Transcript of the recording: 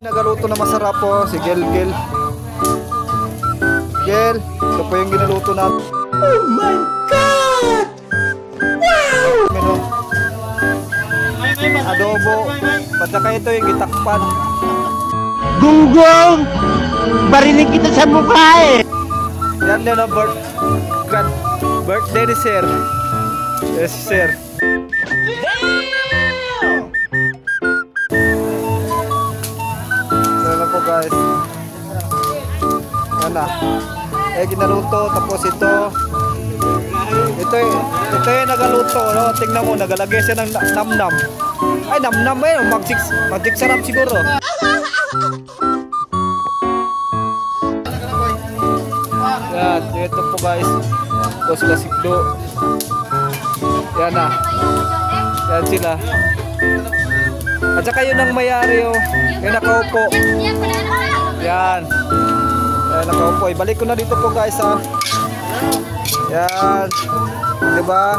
Nagaluto na masarap po si Gel. Gel, ito po yung ginaluto natin. Oh my God! Wow! Menu. Adobo. Pagka ito yung gitakpan. Gunggong! Barinig kita sa mukha eh! Yan na birthday ni Sir. Yes, Sir. Yan po guys. Yan na. Ginaluto. Tapos ito yung nagaluto. No? Tingnan mo, nagalagay siya ng namnam. Ay, namnam eh. Magic sarap siguro. Yan, ito po guys. Ito sila sikdo. Yan na. Yan sila. At saka yun ang mayari oh. Yung nakaupo. Yan. Yan nakaupo. Ibalik ko na dito po guys ha. Yan. Diba?